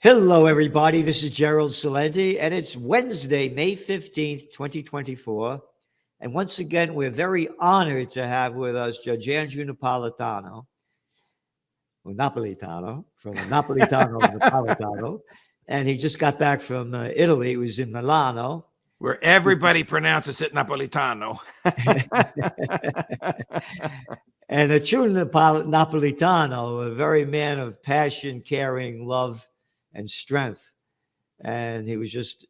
Hello, everybody. This is Gerald Salenti, and it's Wednesday, May 15th, 2024. And once again, we're very honored to have with us Judge Andrew Napolitano, or Napolitano, from Napolitano to Napolitano. And he just got back from Italy. He was in Milano. Where everybody pronounces it Napolitano. And a true Napolitano, a very man of passion, caring, love, and strength. And he was just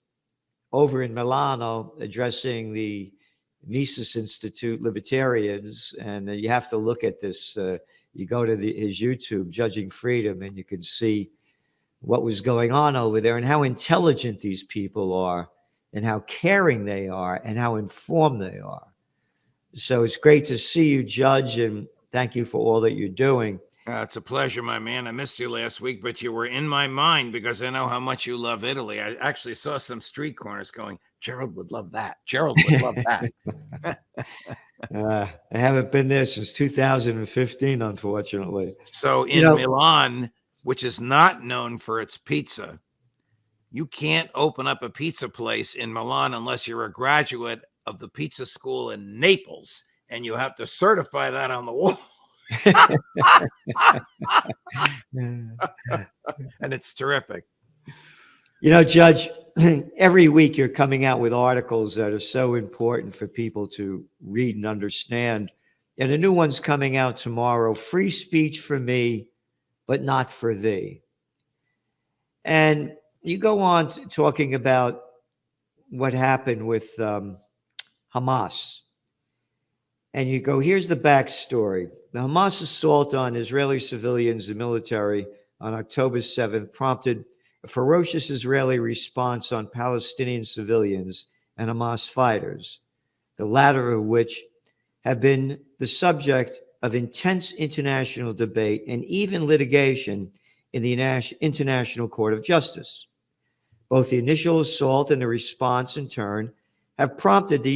over in Milano addressing the Mises Institute libertarians. And you have to look at this. You go to his YouTube, Judging Freedom, and you can see what was going on over there and how intelligent these people are and how caring they are and how informed they are. So it's great to see you, Judge, and thank you for all that you're doing. It's a pleasure, my man. I missed you last week, but you were in my mind because I know how much you love Italy. I actually saw some street corners going, Gerald would love that. Gerald would love that. I haven't been there since 2015, unfortunately. So in Milan, which is not known for its pizza, you can't open up a pizza place in Milan unless you're a graduate of the pizza school in Naples, and you have to certify that on the wall. And it's terrific. You know, Judge, every week you're coming out with articles that are so important for people to read and understand. And a new one's coming out tomorrow, Free Speech for Me, but Not for Thee. And you go on talking about what happened with Hamas. And you go, here's the backstory. The Hamas assault on Israeli civilians and military on October 7th prompted a ferocious Israeli response on Palestinian civilians and Hamas fighters, the latter of which have been the subject of intense international debate and even litigation in the International Court of Justice. Both the initial assault and the response in turn have prompted in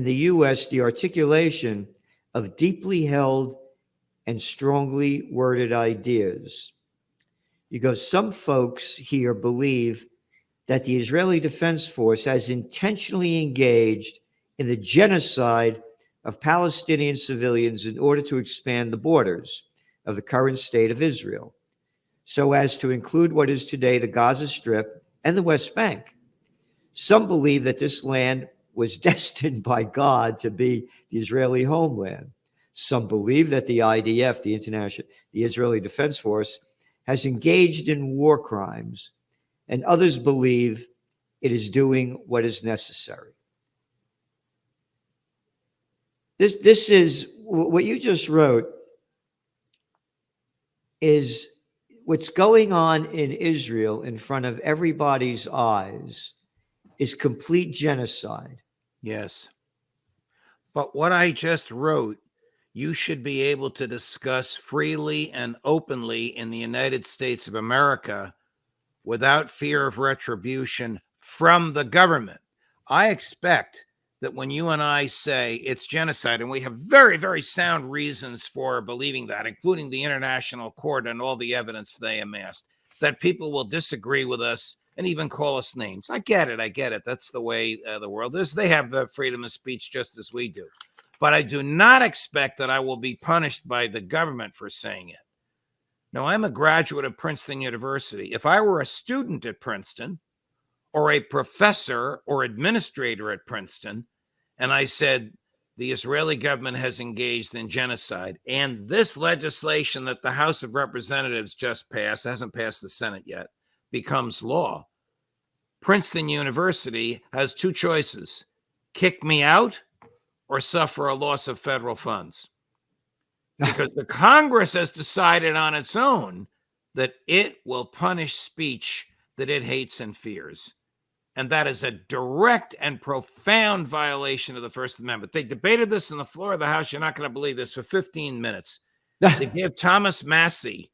the U.S. the articulation of deeply held and strongly worded ideas. You go, some folks here believe that the Israeli Defense Force has intentionally engaged in the genocide of Palestinian civilians in order to expand the borders of the current state of Israel, so as to include what is today the Gaza Strip and the West Bank. Some believe that this land was destined by God to be the Israeli homeland. Some believe that the IDF, the Israeli Defense Force, has engaged in war crimes, and others believe it is doing what is necessary. This is what you just wrote is what's going on in Israel in front of everybody's eyes is complete genocide. Yes. But what I just wrote, you should be able to discuss freely and openly in the United States of America without fear of retribution from the government. I expect that when you and I say it's genocide, and we have very, very sound reasons for believing that, including the International Court and all the evidence they amassed, that people will disagree with us and even call us names. I get it. That's the way the world is. They have the freedom of speech just as we do. But I do not expect that I will be punished by the government for saying it. Now, I'm a graduate of Princeton University. If I were a student at Princeton or a professor or administrator at Princeton, and I said the Israeli government has engaged in genocide, and this legislation that the House of Representatives just passed, hasn't passed the Senate yet, becomes law, Princeton University has two choices: kick me out or suffer a loss of federal funds. Because the Congress has decided on its own that it will punish speech that it hates and fears. And that is a direct and profound violation of the First Amendment. They debated this on the floor of the House. You're not going to believe this, for 15 minutes. They gave Thomas Massie,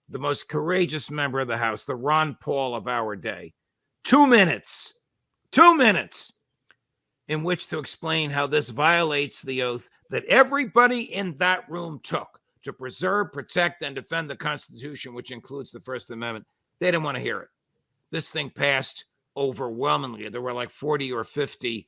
the most courageous member of the House, the Ron Paul of our day, 2 minutes in which to explain how this violates the oath that everybody in that room took to preserve, protect, and defend the Constitution, which includes the First Amendment. They didn't want to hear it. This thing passed overwhelmingly. There were like 40 or 50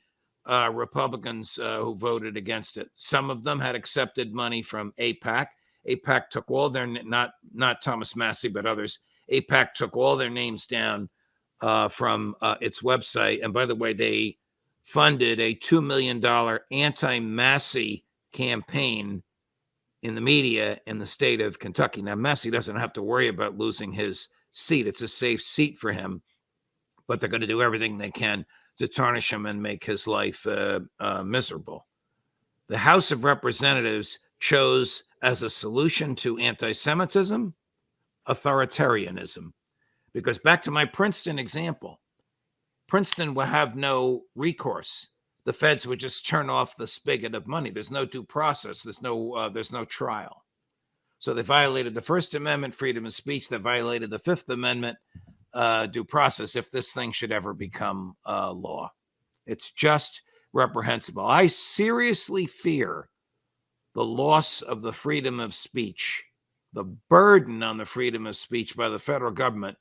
Republicans who voted against it. Some of them had accepted money from AIPAC. AIPAC took all their, not Thomas Massey, but others. AIPAC took all their names down from its website. And by the way, they funded a $2 million anti-Massey campaign in the media in the state of Kentucky. Now, Massey doesn't have to worry about losing his seat. It's a safe seat for him, but they're going to do everything they can to tarnish him and make his life miserable. The House of Representatives chose as a solution to anti-Semitism, authoritarianism. Because back to my Princeton example, Princeton will have no recourse. The feds would just turn off the spigot of money. There's no due process. There's no trial. So they violated the First Amendment, freedom of speech. They violated the Fifth Amendment, due process, if this thing should ever become law. It's just reprehensible. I seriously fear the loss of the freedom of speech, the burden on the freedom of speech by the federal government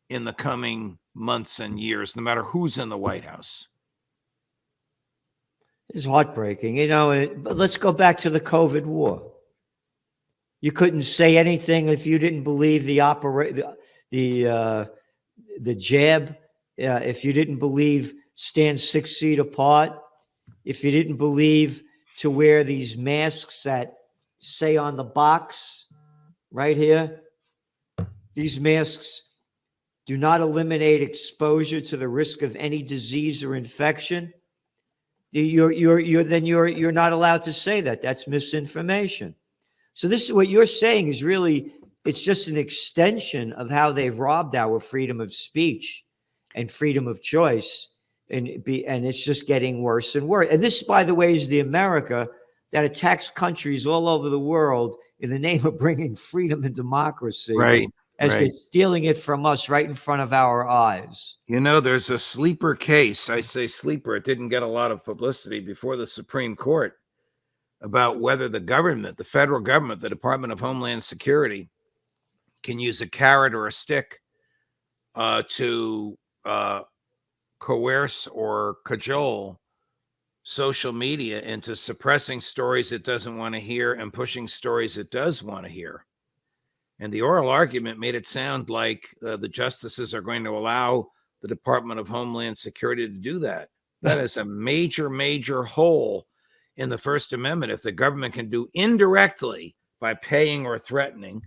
in the coming months and years, no matter who's in the White House. It's heartbreaking. But let's go back to the COVID war. You couldn't say anything if you didn't believe the jab, if you didn't believe stand 6 feet apart, if you didn't believe to wear these masks that say on the box right here, these masks do not eliminate exposure to the risk of any disease or infection. You're not allowed to say that. That's misinformation. So this is what you're saying is really, it's just an extension of how they've robbed our freedom of speech and freedom of choice. And it's just getting worse and worse. And this, by the way, is the America that attacks countries all over the world in the name of bringing freedom and democracy. Right. As they're stealing it from us right in front of our eyes. There's a sleeper case. I say sleeper. It didn't get a lot of publicity before the Supreme Court about whether the government, the federal government, the Department of Homeland Security, can use a carrot or a stick to coerce or cajole social media into suppressing stories it doesn't want to hear and pushing stories it does want to hear. And the oral argument made it sound like the justices are going to allow the Department of Homeland Security to do that. That is a major, major hole in the First Amendment. If the government can do indirectly by paying or threatening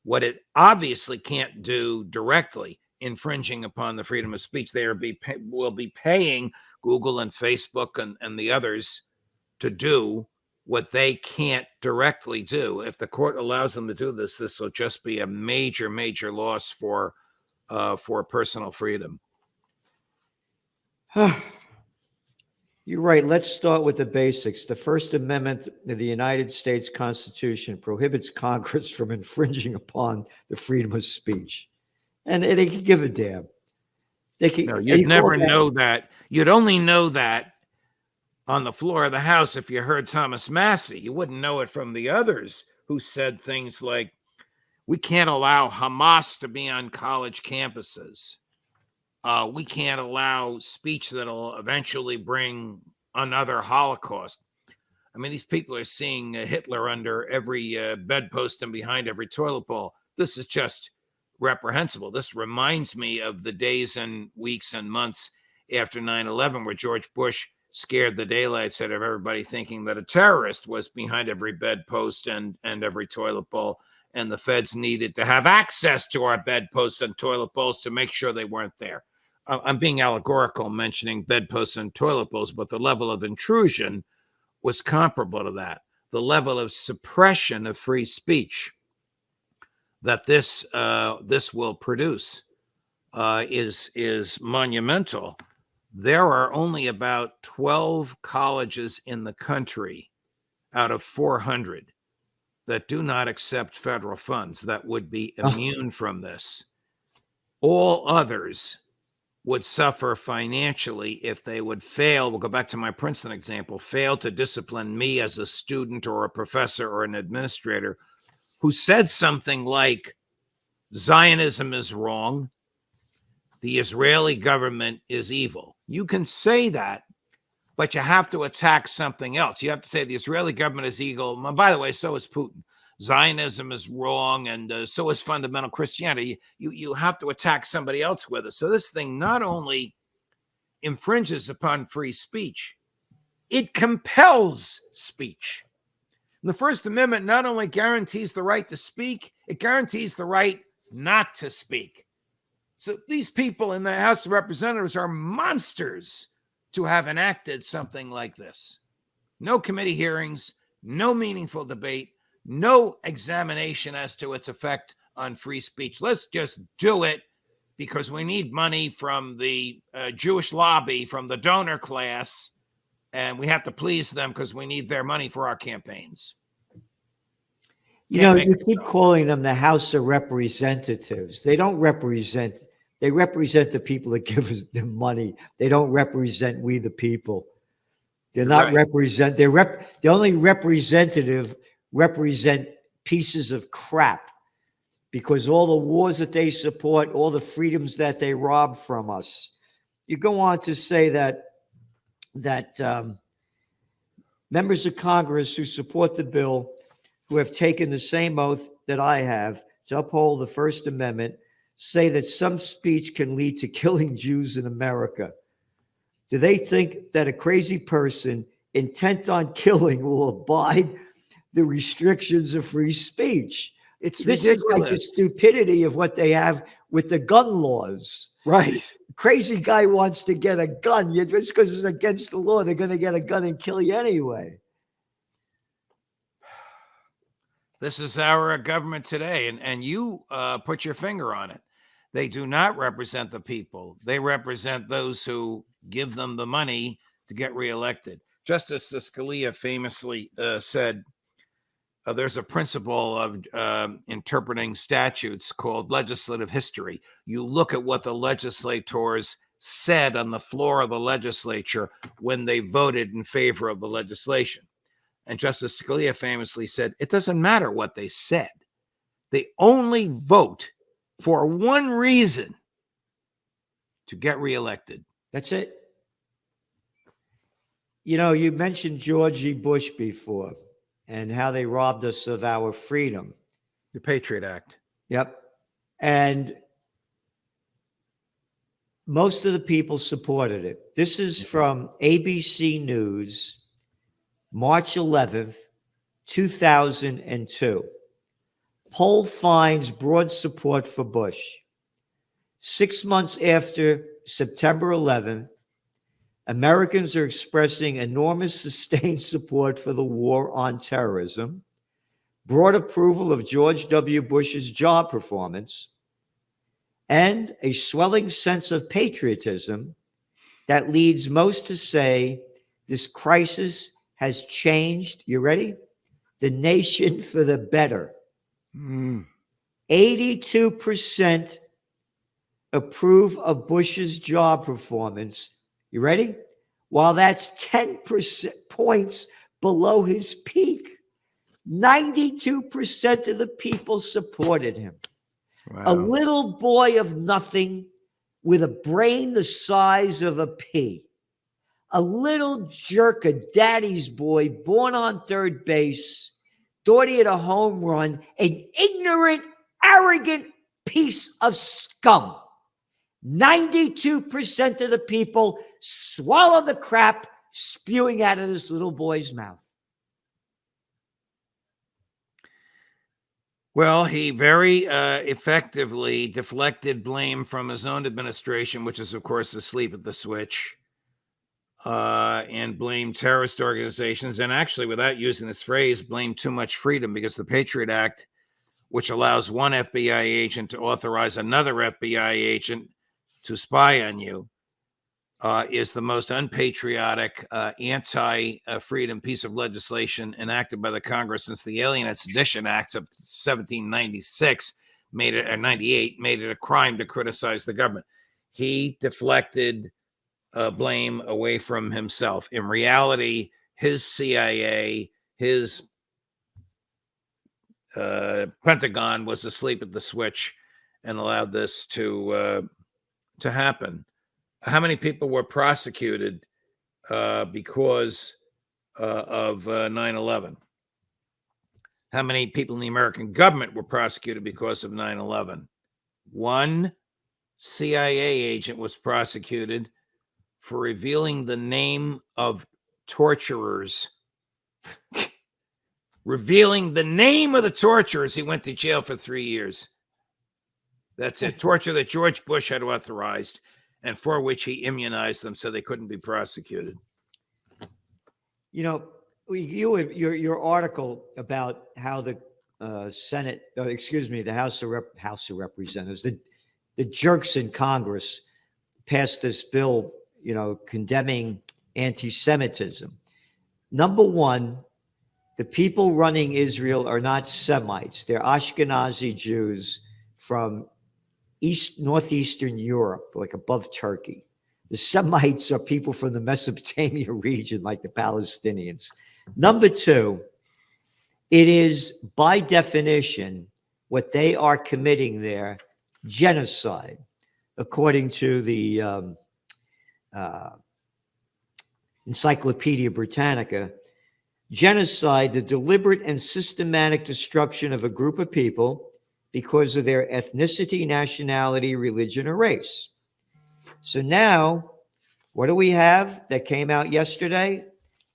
what it obviously can't do directly, infringing upon the freedom of speech, they will be paying Google and Facebook and the others to do what they can't directly do. If the court allows them to do this, this will just be a major, major loss for personal freedom. You're right. Let's start with the basics. The First Amendment of the United States Constitution prohibits Congress from infringing upon the freedom of speech. And they can give a damn. You'd never know that. You'd only know that on the floor of the House if you heard Thomas Massey. You wouldn't know it from the others who said things like, we can't allow Hamas to be on college campuses. We can't allow speech that'll eventually bring another Holocaust. I mean, these people are seeing Hitler under every bedpost and behind every toilet bowl. This is just reprehensible. This reminds me of the days and weeks and months after 9/11, where George Bush scared the daylights out of everybody, thinking that a terrorist was behind every bedpost and every toilet bowl, and the feds needed to have access to our bedposts and toilet bowls to make sure they weren't there. I'm being allegorical mentioning bedposts and toilet bowls, but the level of intrusion was comparable to that. The level of suppression of free speech that this will produce is monumental. There are only about 12 colleges in the country out of 400 that do not accept federal funds that would be immune from this. All others would suffer financially if they would fail. We'll go back to my Princeton example, fail to discipline me as a student or a professor or an administrator who said something like Zionism is wrong, the Israeli government is evil. You can say that, but you have to attack something else. You have to say the Israeli government is evil. And by the way, so is Putin. Zionism is wrong, and so is fundamental Christianity. You have to attack somebody else with it. So this thing not only infringes upon free speech, it compels speech. And the First Amendment not only guarantees the right to speak, it guarantees the right not to speak. So these people in the House of Representatives are monsters to have enacted something like this. No committee hearings, no meaningful debate, no examination as to its effect on free speech. Let's just do it because we need money from the Jewish lobby, from the donor class, and we have to please them because we need their money for our campaigns. You keep calling them the House of Representatives. They don't represent. They represent the people that give us the money. They don't represent we the people. They're not represent. The only represent pieces of crap, because all the wars that they support, all the freedoms that they rob from us. You go on to say that members of Congress who support the bill, who have taken the same oath that I have to uphold the First Amendment, say that some speech can lead to killing Jews in America. Do they think that a crazy person intent on killing will abide the restrictions of free speach? This ridiculous. Is like the stupidity of what they have with the gun laws. Right. Crazy guy wants to get a gun. Just because it's against the law, they're going to get a gun and kill you anyway. This is our government today, and you put your finger on it. They do not represent the people. They represent those who give them the money to get reelected. Justice Scalia famously said, there's a principle of interpreting statutes called legislative history. You look at what the legislators said on the floor of the legislature when they voted in favor of the legislation. And Justice Scalia famously said, it doesn't matter what they said. They only vote for one reason: to get reelected. That's it. You mentioned George E. Bush before and how they robbed us of our freedom. The Patriot Act. Yep. And most of the people supported it. This is from ABC News, March 11th, 2002. Poll finds broad support for Bush. 6 months after September 11th, Americans are expressing enormous sustained support for the war on terrorism, broad approval of George W. Bush's job performance, and a swelling sense of patriotism that leads most to say this crisis has changed, you ready? The nation for the better. 82% approve of Bush's job performance. You ready? While that's 10% points below his peak. 92% of the people supported him. Wow. A little boy of nothing with a brain the size of a pea. A little jerk, a daddy's boy, born on third base, thought he had a home run, an ignorant, arrogant piece of scum. 92% of the people swallow the crap spewing out of this little boy's mouth. Well, he very effectively deflected blame from his own administration, which is, of course, asleep at the switch, and blamed terrorist organizations. And actually, without using this phrase, blamed too much freedom, because the Patriot Act, which allows one FBI agent to authorize another FBI agent to spy on you, is the most unpatriotic, anti-freedom piece of legislation enacted by the Congress since the Alien and Sedition Acts of 1796 made it, or 98, made it a crime to criticize the government. He deflected blame away from himself. In reality, his CIA, his Pentagon was asleep at the switch and allowed this to happen. How many people were prosecuted because of 9/11? How many people in the American government were prosecuted because of 9/11? One CIA agent was prosecuted for revealing the name of torturers. Revealing the name of the torturers. He went to jail for 3 years. That's it. Torture that George Bush had authorized and for which he immunized them so they couldn't be prosecuted. You know, your article about how the Senate, the House of Representatives, the jerks in Congress passed this bill, condemning anti-Semitism. Number one, the people running Israel are not Semites. They're Ashkenazi Jews from northeastern Europe, like above Turkey. The Semites are people from the Mesopotamia region, like the Palestinians. Number two, it is by definition what they are committing there, genocide, according to the Encyclopedia Britannica. Genocide, the deliberate and systematic destruction of a group of people because of their ethnicity, nationality, religion, or race. So now, what do we have that came out yesterday?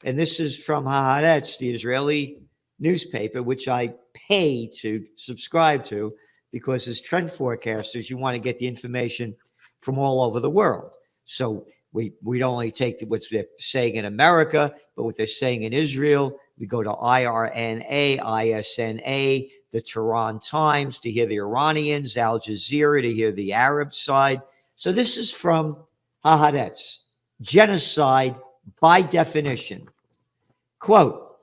And this is from Haaretz, the Israeli newspaper, which I pay to subscribe to, because as trend forecasters, you want to get the information from all over the world. So we don't only take what they're saying in America, but what they're saying in Israel. We go to IRNA, ISNA, the Tehran Times to hear the Iranians, Al Jazeera to hear the Arab side. So this is from Haaretz. Genocide by definition. Quote,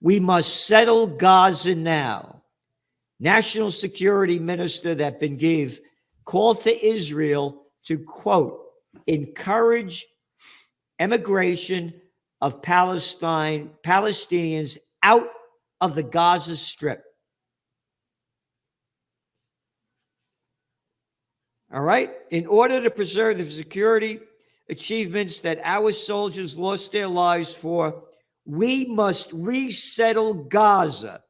"We must settle Gaza now." National Security Minister that Ben-Gvir called to Israel to, quote, "encourage emigration of Palestinians out of the Gaza Strip." All right? In order to preserve the security achievements that our soldiers lost their lives for, we must resettle Gaza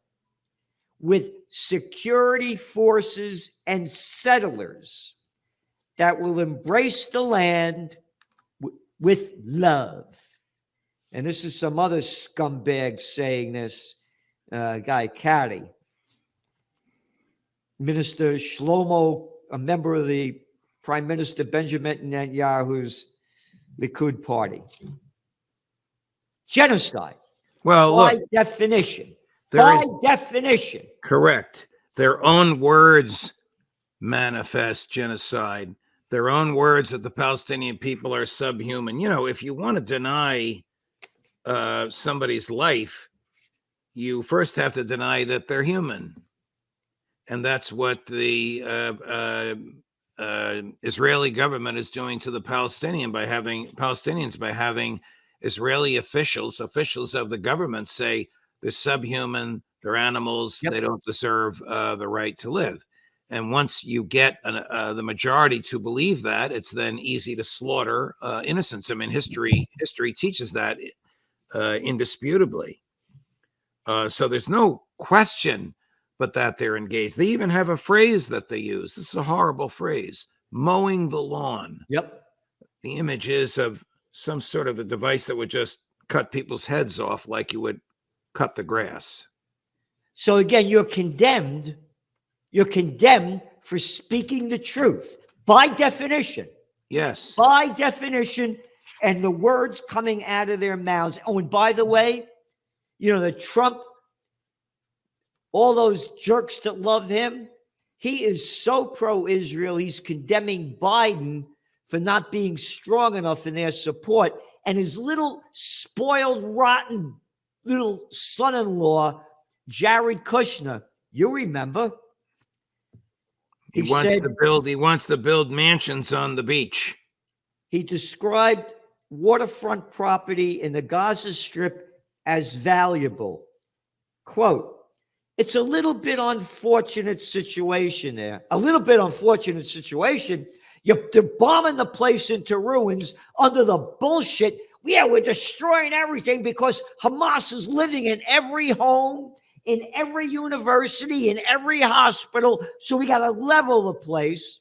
with security forces and settlers that will embrace the land with love. And this is some other scumbag saying this, guy, Caddy. Minister Shlomo, a member of the Prime Minister Benjamin Netanyahu's Likud party. Genocide. Well, by look, definition. Definition. Correct. Their own words manifest genocide. Their own words that the Palestinian people are subhuman. If you want to deny somebody's life, you first have to deny that they're human. And that's what the Israeli government is doing to the Palestinians by having Israeli officials of the government say they're subhuman, they're animals, They don't deserve the right to live. And once you get the majority to believe that, it's then easy to slaughter innocents. I mean, history teaches that indisputably. So there's no question but that they're engaged. They even have a phrase that they use. This is a horrible phrase: mowing the lawn. Yep. The image is of some sort of a device that would just cut people's heads off like you would cut the grass. So again, you're condemned for speaking the truth by definition. Yes. By definition, and the words coming out of their mouths. Oh, and by the way, the Trump, all those jerks that love him, he is so pro-Israel, he's condemning Biden for not being strong enough in their support. And his little spoiled, rotten little son-in-law, Jared Kushner, you remember? He wants to build mansions on the beach. He described waterfront property in the Gaza Strip as valuable. Quote, It's a little bit unfortunate situation there. A little bit unfortunate situation. They're bombing the place into ruins under the bullshit. Yeah, we're destroying everything because Hamas is living in every home, in every university, in every hospital. So we got to level the place.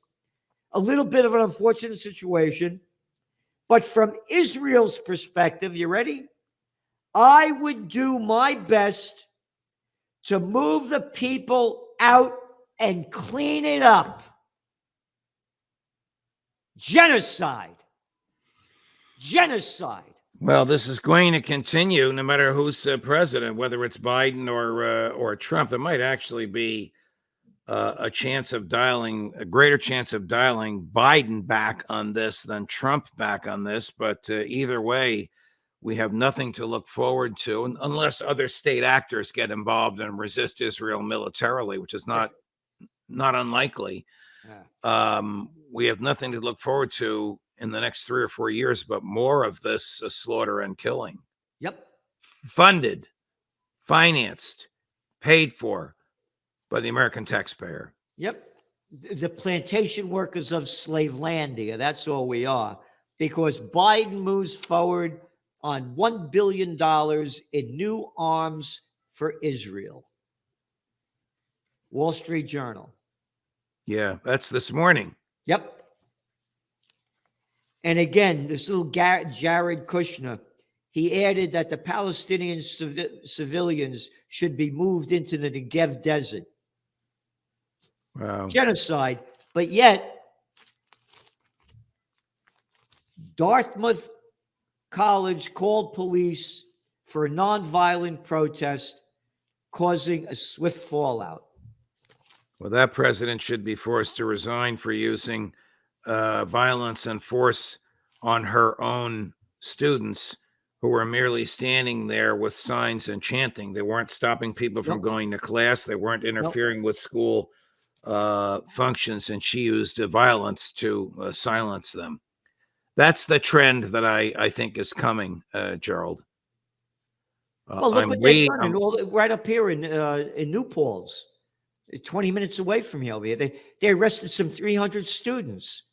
A little bit of an unfortunate situation. But from Israel's perspective, you ready? I would do my best to move the people out and clean it up. Genocide. Genocide. Well, this is going to continue no matter who's president, whether it's Biden or Trump. There might actually be a greater chance of dialing Biden back on this than Trump back on this. But either way, we have nothing to look forward to unless other state actors get involved and resist Israel militarily, which is not unlikely. We have nothing to look forward to in the next 3 or 4 years, but more of this slaughter and killing. Yep. Funded, financed, paid for by the American taxpayer. Yep. The plantation workers of Slavelandia. That's all we are. Because Biden moves forward on $1 billion in new arms for Israel. Wall Street Journal. Yeah, that's this morning. Yep. And again, this little Jared Kushner, he added that the Palestinian civilians should be moved into the Negev desert. Wow. Genocide. But yet, Dartmouth College called police for a nonviolent protest, causing a swift fallout. Well, that president should be forced to resign for using violence and force on her own students who were merely standing there with signs and chanting. They weren't stopping people from going to class. They weren't interfering with school functions, and she used violence to silence them. That's the trend that I think is coming, Gerald. Well, look what they've done right up here in New Paltz, 20 minutes away from here over here. They arrested some 300 students,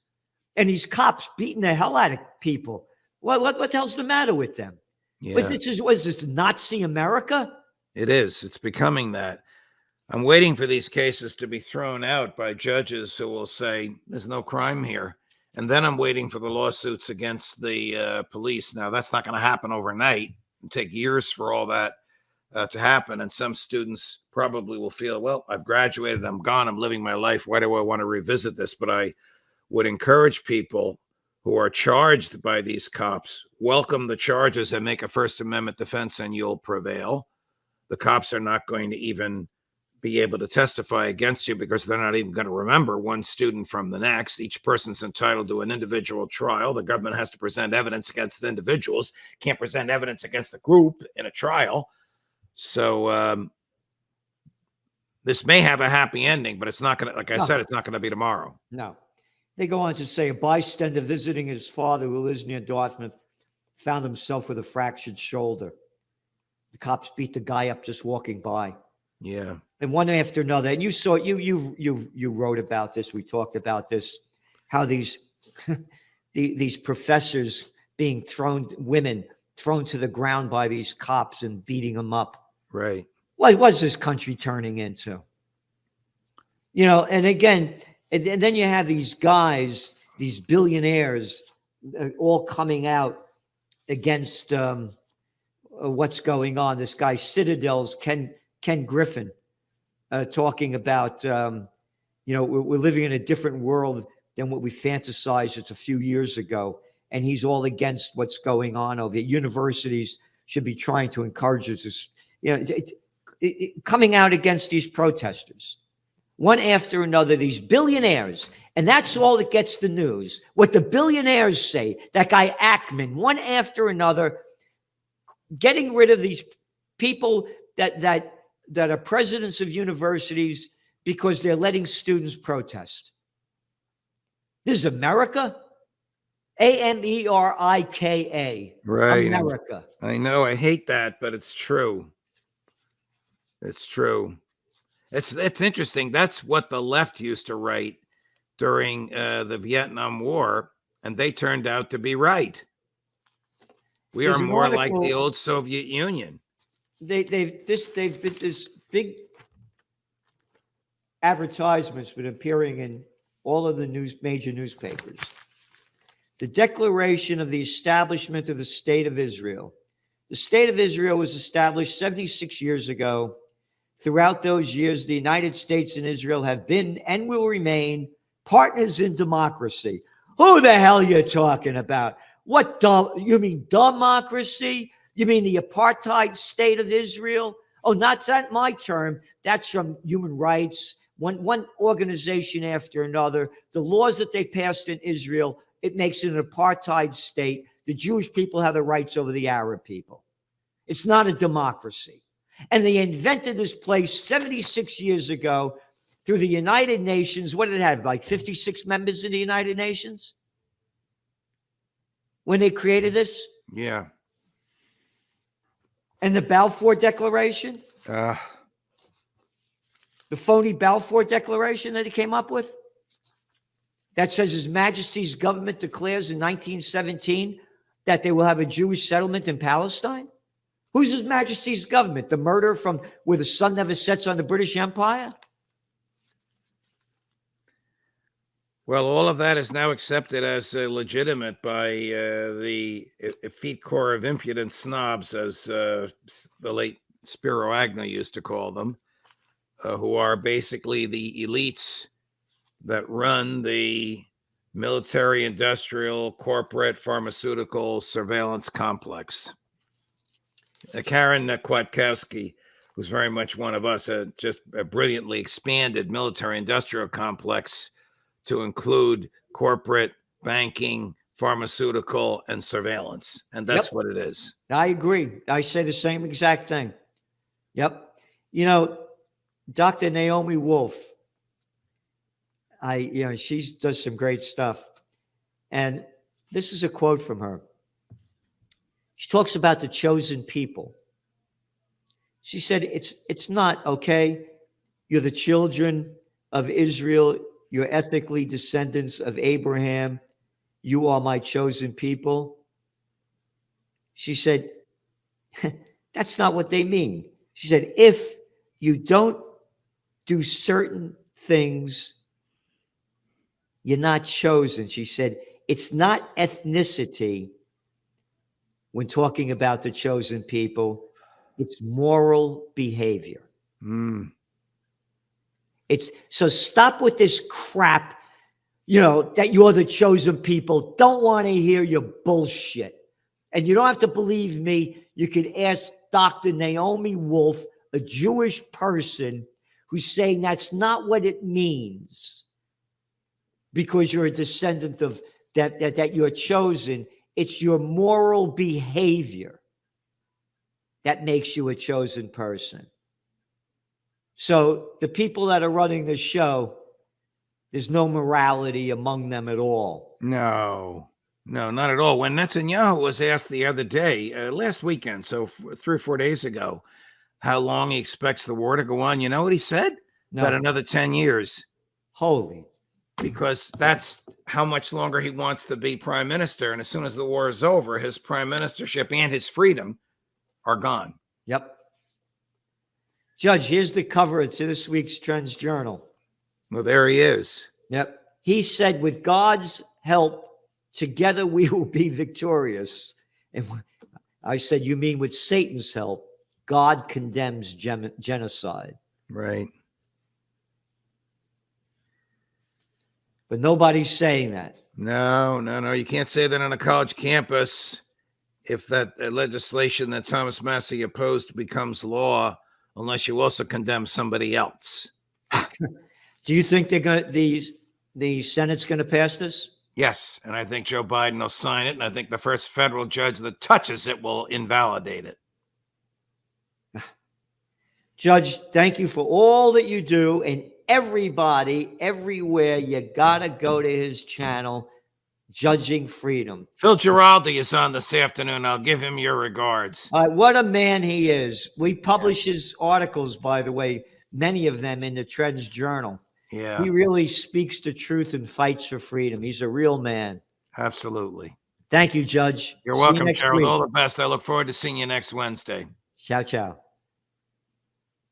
and these cops beating the hell out of people. What the hell's the matter with them? Yeah. What is this Nazi America? It is. It's becoming that. I'm waiting for these cases to be thrown out by judges who will say there's no crime here. And then I'm waiting for the lawsuits against the police. Now, that's not going to happen overnight. It'll take years for all that to happen. And some students probably will feel, well, I've graduated, I'm gone, I'm living my life. Why do I want to revisit this? But I would encourage people who are charged by these cops, welcome the charges and make a First Amendment defense, and you'll prevail. The cops are not going to even be able to testify against you because they're not even going to remember one student from the next. Each person's entitled to an individual trial. The government has to present evidence against the individuals, can't present evidence against the group in a trial. So this may have a happy ending, but it's not going to, like I said, it's not going to be tomorrow. No. They go on to say a bystander visiting his father, who lives near Dartmouth, found himself with a fractured shoulder. The cops beat the guy up just walking by. Yeah. And one after another. And you saw, you wrote about this. We talked about this, how these these professors being women thrown to the ground by these cops and beating them up. Right. What was this country turning into? You know, and again, and then you have these guys, these billionaires, all coming out against what's going on. This guy, Citadel's Ken Griffin, talking about, we're living in a different world than what we fantasized just a few years ago. And he's all against what's going on over here. Universities should be trying to encourage us, coming out against these protesters. One after another, these billionaires, and that's all that gets the news. What the billionaires say, that guy Ackman, one after another, getting rid of these people that are presidents of universities because they're letting students protest. This is America. Amerika. Right. America. I know. I hate that, but it's true. It's true. It's interesting. That's what the left used to write during the Vietnam War, and they turned out to be right. We are There's an more like the article. old Soviet Union. They've been this big advertisements been appearing in all of the major newspapers. The Declaration of the Establishment of the State of Israel. The State of Israel was established 76 years ago. Throughout those years, the United States and Israel have been and will remain partners in democracy. Who the hell you talking about? What you mean democracy? You mean the apartheid state of Israel? Oh, not that my term. That's from human rights. One organization after another. The laws that they passed in Israel, it makes it an apartheid state. The Jewish people have the rights over the Arab people. It's not a democracy. And they invented this place 76 years ago through the United Nations. What did it have? Like 56 members in the United Nations? When they created this? Yeah. And the Balfour Declaration? The phony Balfour Declaration that he came up with? That says His Majesty's government declares in 1917 that they will have a Jewish settlement in Palestine? Who's His Majesty's government? The murderer from where the sun never sets on the British Empire? Well, all of that is now accepted as legitimate by the effete corps of impudent snobs, as the late Spiro Agnew used to call them, who are basically the elites that run the military, industrial, corporate, pharmaceutical surveillance complex. Karen Kwiatkowski was very much one of us, just a brilliantly expanded military-industrial complex to include corporate, banking, pharmaceutical, and surveillance. And that's what it is. I agree. I say the same exact thing. Yep. Dr. Naomi Wolf, she does some great stuff. And this is a quote from her. She talks about the chosen people. She said, it's not, okay, you're the children of Israel, you're ethnically descendants of Abraham, you are my chosen people. She said, that's not what they mean. She said, if you don't do certain things, you're not chosen. She said, it's not ethnicity when talking about the chosen people, it's moral behavior. So stop with this crap, that you're the chosen people. Don't want to hear your bullshit. And you don't have to believe me. You can ask Dr. Naomi Wolf, a Jewish person, who's saying that's not what it means because you're a descendant of that you're chosen. It's your moral behavior that makes you a chosen person. So the people that are running the show, there's no morality among them at all. No, not at all. When Netanyahu was asked the other day, last weekend, so 3 or 4 days ago, how long he expects the war to go on, you know what he said? No. About another 10 years. Holy. Because that's how much longer he wants to be prime minister. And as soon as the war is over, his prime ministership and his freedom are gone. Yep. Judge, here's the cover to this week's Trends Journal. Well, there he is. Yep. He said, with God's help, together we will be victorious. And I said, you mean with Satan's help, God condemns genocide. Right. But nobody's saying that. No. You can't say that on a college campus if that legislation that Thomas Massey opposed becomes law, unless you also condemn somebody else. Do you think the Senate's going to pass this? Yes, and I think Joe Biden will sign it, and I think the first federal judge that touches it will invalidate it. Judge, thank you for all that you do, and everybody, everywhere, you got to go to his channel, Judging Freedom. Phil Giraldi is on this afternoon. I'll give him your regards. What a man he is. We publish his articles, by the way, many of them in the Trends Journal. Yeah, He really speaks the truth and fights for freedom. He's a real man. absolutely. Thank you, Judge. You're See you welcome, next Gerald. week. All the best. I look forward to seeing you next Wednesday. Ciao, ciao.